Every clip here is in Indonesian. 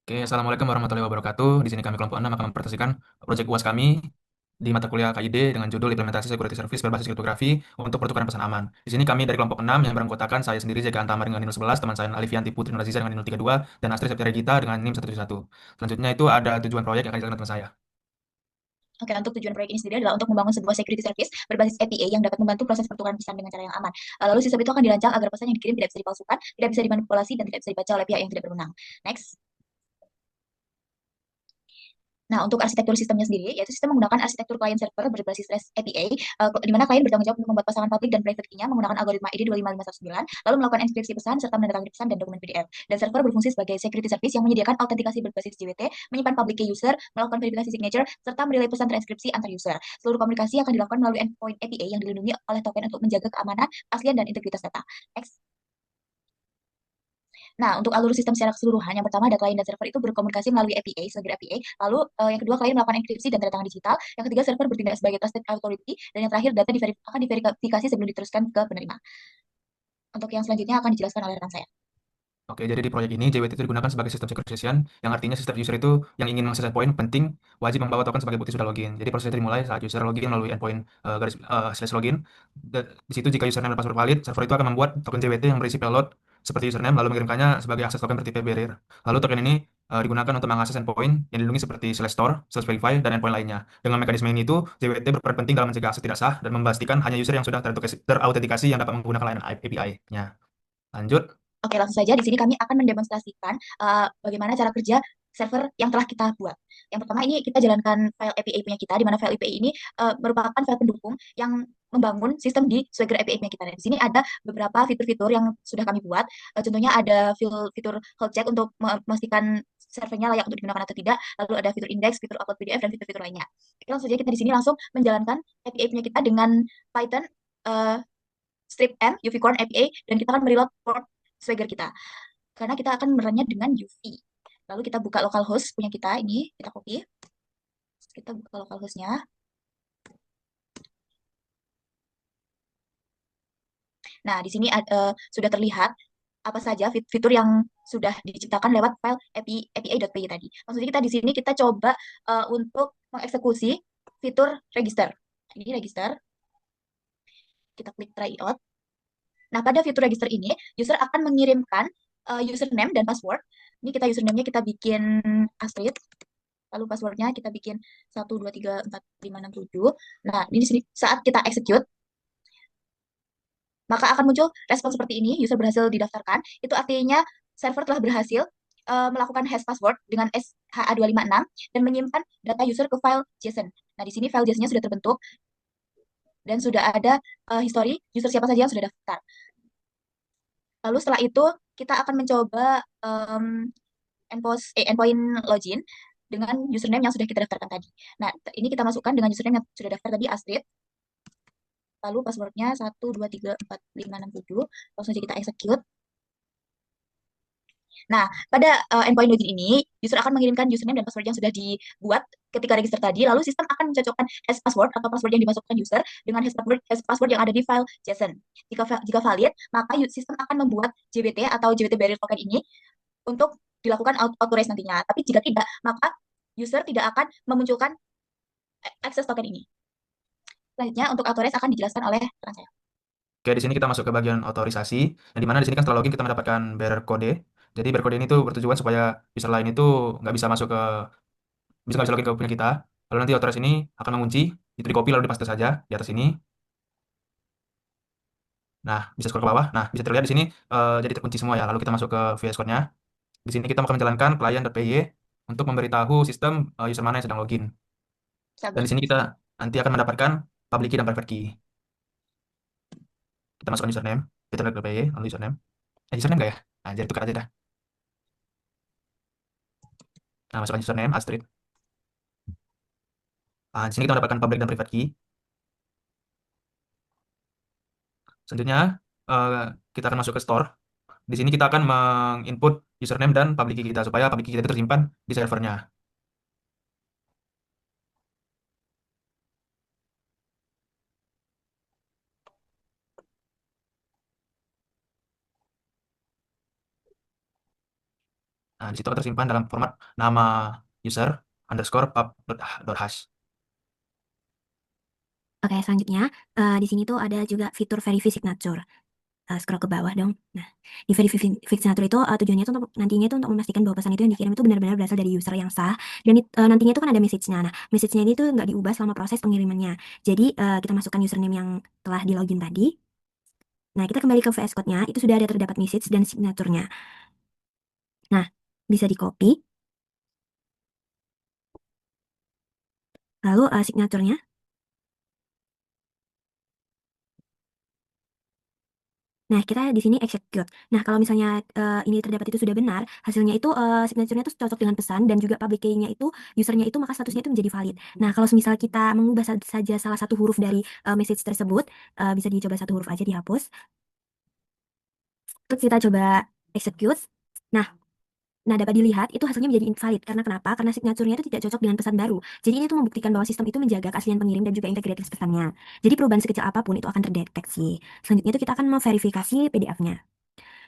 Oke, Assalamualaikum warahmatullahi wabarakatuh. Di sini kami kelompok 6 akan mempresentasikan proyek UAS kami di mata kuliah KID dengan judul Implementasi Security Service berbasis kriptografi untuk pertukaran pesan aman. Di sini kami dari kelompok 6 yang beranggotakan saya sendiri Jeka Antamar dengan NIM 11, teman saya Alifianti Putri Nuraziza dengan NIM 32, dan Astrid Septiara Gita dengan NIM 171. Selanjutnya itu ada tujuan proyek yang akan dijelaskan teman saya. Oke, untuk tujuan proyek ini sendiri adalah untuk membangun sebuah security service berbasis API yang dapat membantu proses pertukaran pesan dengan cara yang aman. Lalu sistem itu akan dirancang agar pesan yang dikirim tidak bisa dipalsukan, tidak bisa dimanipulasi, dan tidak bisa dibaca oleh pihak yang tidak berwenang. Next. Nah, untuk arsitektur sistemnya sendiri, yaitu sistem menggunakan arsitektur client server berbasis REST API, di mana klien bertanggung jawab untuk membuat pasangan publik dan private key-nya menggunakan algoritma ID 25519, lalu melakukan enkripsi pesan serta menandatangani pesan dan dokumen PDF. Dan server berfungsi sebagai security service yang menyediakan autentikasi berbasis JWT, menyimpan public key user, melakukan verifikasi signature, serta merelay pesan transkripsi antar user. Seluruh komunikasi akan dilakukan melalui endpoint API yang dilindungi oleh token untuk menjaga keamanan, aslian, dan integritas data. Next. Nah, untuk alur sistem secara keseluruhan, yang pertama ada klien dan server itu berkomunikasi melalui API, sebagai API. Lalu yang kedua klien melakukan enkripsi dan tanda tangan digital. Yang ketiga server bertindak sebagai trusted authority. Dan yang terakhir data akan diverifikasi sebelum diteruskan ke penerima. Untuk yang selanjutnya akan dijelaskan oleh rekan saya. Oke, jadi di proyek ini JWT itu digunakan sebagai sistem synchronization, yang artinya setiap user itu yang ingin mengakses endpoint penting wajib membawa token sebagai bukti sudah login. Jadi proses itu dimulai saat user login melalui endpoint slash login. Di situ jika username dan password valid, server itu akan membuat token JWT yang berisi payload seperti username lalu mengirimkannya sebagai akses token bertipe barrier. Lalu token ini digunakan untuk mengakses endpoint yang dilindungi seperti slash store, slash verify, dan endpoint lainnya. Dengan mekanisme ini itu, JWT berperan penting dalam mencegah akses tidak sah dan memastikan hanya user yang sudah terautentikasi yang dapat menggunakan layanan API-nya. Lanjut. Oke, langsung saja di sini kami akan mendemonstrasikan bagaimana cara kerja server yang telah kita buat. Yang pertama ini kita jalankan file API punya kita, di mana file API ini merupakan file pendukung yang membangun sistem di Swagger API punya kita. Dan di sini ada beberapa fitur-fitur yang sudah kami buat. Contohnya ada fitur health check untuk memastikan servernya layak untuk digunakan atau tidak. Lalu ada fitur index, fitur upload PDF, dan fitur-fitur lainnya. Oke, langsung saja kita di sini langsung menjalankan API punya kita dengan Python uh, strip M, UV Core API, dan kita akan mereload port Swagger kita. Karena kita akan merunnya dengan UV. Lalu kita buka localhost punya kita, ini kita copy. Kita buka localhostnya. Nah, di sini sudah terlihat apa saja fitur yang sudah diciptakan lewat file api.py tadi. Maksudnya kita di sini kita coba untuk mengeksekusi fitur register. Ini register, kita klik try out. Nah, pada fitur register ini, user akan mengirimkan username dan password. Ini kita username-nya kita bikin Astrid, lalu passwordnya kita bikin 1234567. Nah, ini di sini saat kita execute, maka akan muncul respon seperti ini, user berhasil didaftarkan. Itu artinya server telah berhasil melakukan hash password dengan SHA256 dan menyimpan data user ke file JSON. Nah, di sini file JSON-nya sudah terbentuk dan sudah ada history user siapa saja yang sudah daftar. Lalu setelah itu kita akan mencoba endpoint login dengan username yang sudah kita daftarkan tadi. Nah, ini kita masukkan dengan username yang sudah daftar tadi, Astrid. Lalu passwordnya 1234567. Langsung saja kita execute. Nah, pada endpoint login ini, user akan mengirimkan username dan password yang sudah dibuat ketika register tadi. Lalu sistem akan mencocokkan hash password atau password yang dimasukkan user dengan hash password yang ada di file JSON. Jika valid, maka sistem akan membuat JWT atau JWT barrier token ini untuk dilakukan authorize nantinya. Tapi jika tidak, maka user tidak akan memunculkan akses token ini. Selanjutnya, untuk authorize akan dijelaskan oleh rekan saya. Oke, di sini kita masuk ke bagian otorisasi. Nah, di mana di sini kan setelah login kita mendapatkan bearer kode. Jadi bearer kode ini tuh bertujuan supaya user lain itu nggak bisa login ke punya kita. Lalu nanti otoris ini akan mengunci, itu di copy lalu dipaste saja di atas ini. Nah, bisa scroll ke bawah. Nah, bisa terlihat di sini jadi terkunci semua ya. Lalu kita masuk ke VS Code-nya. Di sini kita akan menjalankan client.py untuk memberitahu sistem user mana yang sedang login. Dan di Sabar. sini kita nanti akan mendapatkan public key dan private key. Kita masukkan username, fitur.py, lalu username. Username nggak ya? Nah, jadi tukar aja dah. Nah, masukkan username, Astrid. Nah, di sini kita mendapatkan public dan private key. Selanjutnya, eh, kita akan masuk ke store. Di sini kita akan menginput username dan public key kita supaya public key kita itu tersimpan di servernya. Nah, di situ akan tersimpan dalam format nama user underscore pub.hash. Oke, selanjutnya di sini tuh ada juga fitur verify signature. Scroll ke bawah dong. Nah, di verify signature itu tujuannya itu untuk nantinya itu untuk memastikan bahwa pesan itu yang dikirim itu benar-benar berasal dari user yang sah dan nantinya itu kan ada message-nya. Nah, message-nya ini tuh nggak diubah selama proses pengirimannya. Jadi kita masukkan username yang telah di login tadi. Nah, kita kembali ke VS Code-nya, itu sudah ada terdapat message dan signaturnya. Nah, bisa di copy, lalu signaturnya. Nah, kita di sini execute. Nah, kalau misalnya ini terdapat itu sudah benar, hasilnya itu signaturenya itu cocok dengan pesan dan juga public key-nya itu usernya itu maka statusnya itu menjadi valid. Nah, kalau misal kita mengubah saja salah satu huruf dari message tersebut, bisa dicoba satu huruf aja dihapus. Terus kita coba execute. Nah, Nah, dapat dilihat itu hasilnya menjadi invalid. Karena kenapa? Karena signaturnya itu tidak cocok dengan pesan baru. Jadi ini tuh membuktikan bahwa sistem itu menjaga keaslian pengirim dan juga integritas pesannya. Jadi perubahan sekecil apapun itu akan terdeteksi. Selanjutnya itu kita akan memverifikasi PDF-nya.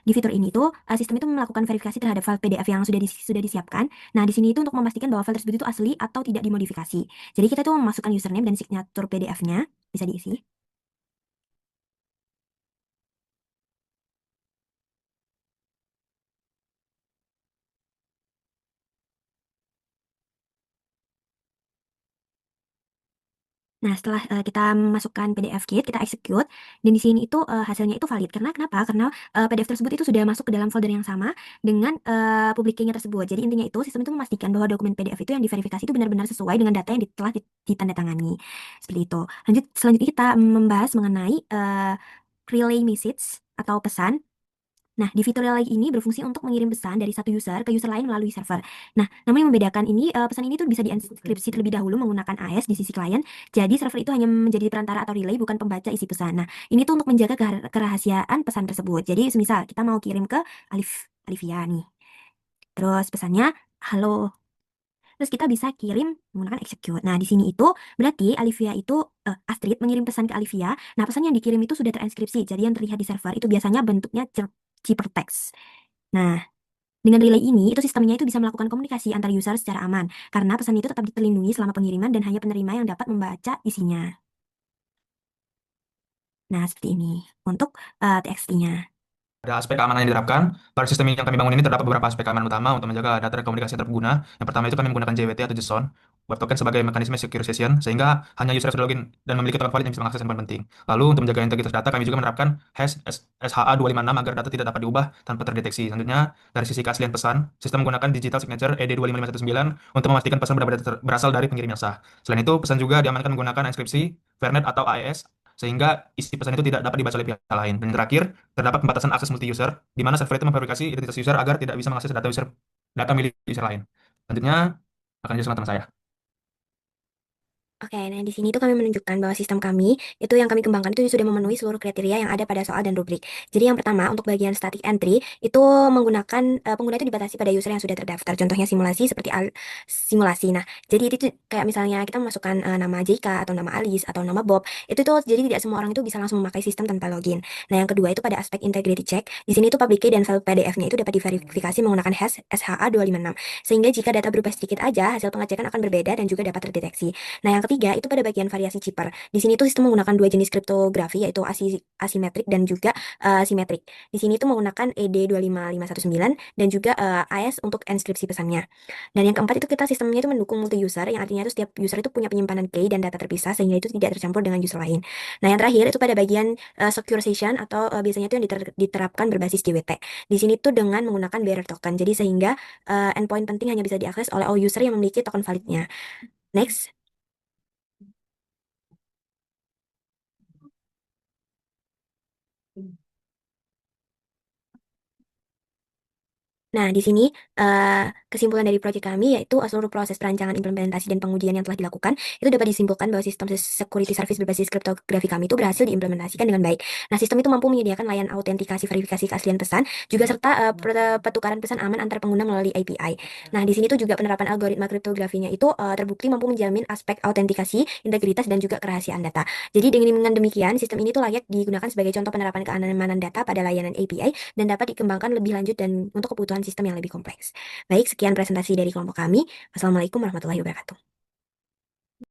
Di fitur ini tuh sistem itu melakukan verifikasi terhadap file PDF yang sudah disiapkan. Nah, di sini itu untuk memastikan bahwa file tersebut itu asli atau tidak dimodifikasi. Jadi kita tuh memasukkan username dan signatur PDF-nya bisa diisi. Nah, setelah kita masukkan PDF kit, kita execute, dan di sini itu hasilnya itu valid. Karena kenapa? Karena PDF tersebut itu sudah masuk ke dalam folder yang sama dengan public key-nya tersebut. Jadi intinya itu sistem itu memastikan bahwa dokumen PDF itu yang diverifikasi itu benar-benar sesuai dengan data yang telah ditandatangani. Seperti itu. Selanjutnya kita membahas mengenai relay message atau pesan. Nah, di fitur relay ini berfungsi untuk mengirim pesan dari satu user ke user lain melalui server. Nah, namun yang membedakan ini, pesan ini tuh bisa dienkripsi terlebih dahulu menggunakan AES di sisi klien. Jadi server itu hanya menjadi perantara atau relay, bukan pembaca isi pesan. Nah, ini tuh untuk menjaga kerahasiaan pesan tersebut. Jadi, semisal kita mau kirim ke Alivia nih. Terus pesannya, halo. Terus kita bisa kirim menggunakan execute. Nah, di sini itu berarti Alivia itu Astrid mengirim pesan ke Alivia. Nah, pesan yang dikirim itu sudah terinskripsi. Jadi yang terlihat di server itu biasanya bentuknya ciphertext. Nah, dengan relay ini, itu sistemnya itu bisa melakukan komunikasi antar user secara aman, karena pesan itu tetap terlindungi selama pengiriman dan hanya penerima yang dapat membaca isinya. Nah, seperti ini untuk TXT-nya. Ada aspek keamanan yang diterapkan. Pada sistem yang kami bangun ini terdapat beberapa aspek keamanan utama untuk menjaga data dan komunikasi antar pengguna. Yang pertama itu kami menggunakan JWT atau JSON Web Token sebagai mekanisme securitization, sehingga hanya user yang sudah login dan memiliki token valid yang bisa mengakses yang paling penting. Lalu untuk menjaga integritas data, kami juga menerapkan hash SHA-256 agar data tidak dapat diubah tanpa terdeteksi. Selanjutnya, dari sisi keaslian pesan, sistem menggunakan digital signature ED25519 untuk memastikan pesan benar-benar berasal dari pengirim yang sah. Selain itu, pesan juga diamankan menggunakan enkripsi, Vernet atau AES, sehingga isi pesan itu tidak dapat dibaca oleh pihak lain. Dan yang terakhir, terdapat pembatasan akses multi-user, di mana server itu memverifikasi identitas user agar tidak bisa mengakses data milik user lain. Selanjutnya, akan dijelaskan teman saya. Oke, nah di sini tuh kami menunjukkan bahwa sistem kami itu yang kami kembangkan itu sudah memenuhi seluruh kriteria yang ada pada soal dan rubrik. Jadi yang pertama untuk bagian static entry itu menggunakan pengguna itu dibatasi pada user yang sudah terdaftar. Contohnya simulasi seperti simulasi. Nah, jadi itu tuh kayak misalnya kita memasukkan nama JK atau nama Alice atau nama Bob, itu tuh jadi tidak semua orang itu bisa langsung memakai sistem tanpa login. Nah, yang kedua itu pada aspek integrity check. Di sini tuh public key dan file PDF-nya itu dapat diverifikasi menggunakan hash SHA-256. Sehingga jika data berubah sedikit aja, hasil pengecekan akan berbeda dan juga dapat terdeteksi. Nah, yang ketiga itu pada bagian variasi chipper. Di sini tuh sistem menggunakan dua jenis kriptografi yaitu asimetrik dan juga simetrik. Di sini tuh menggunakan ED25519 dan juga AES untuk enskripsi pesannya. Dan yang keempat itu kita sistemnya itu mendukung multi user yang artinya itu setiap user itu punya penyimpanan key dan data terpisah sehingga itu tidak tercampur dengan user lain. Nah, yang terakhir itu pada bagian securitization atau biasanya itu yang diterapkan berbasis JWT. Di sini tuh dengan menggunakan bearer token. Jadi sehingga endpoint penting hanya bisa diakses oleh all user yang memiliki token validnya. Next. Nah, di sini kesimpulan dari proyek kami yaitu seluruh proses perancangan, implementasi, dan pengujian yang telah dilakukan itu dapat disimpulkan bahwa sistem security service berbasis kriptografi kami itu berhasil diimplementasikan dengan baik. Nah, sistem itu mampu menyediakan layanan autentikasi, verifikasi keaslian pesan, juga serta pertukaran pesan aman antar pengguna melalui API. Nah, di sini tuh juga penerapan algoritma kriptografinya itu terbukti mampu menjamin aspek autentikasi, integritas, dan juga kerahasiaan data. Jadi dengan demikian, sistem ini tuh layak digunakan sebagai contoh penerapan keamanan data pada layanan API dan dapat dikembangkan lebih lanjut dan untuk kebutuhan sistem yang lebih kompleks. Baik, sekian presentasi dari kelompok kami. Wassalamualaikum warahmatullahi wabarakatuh.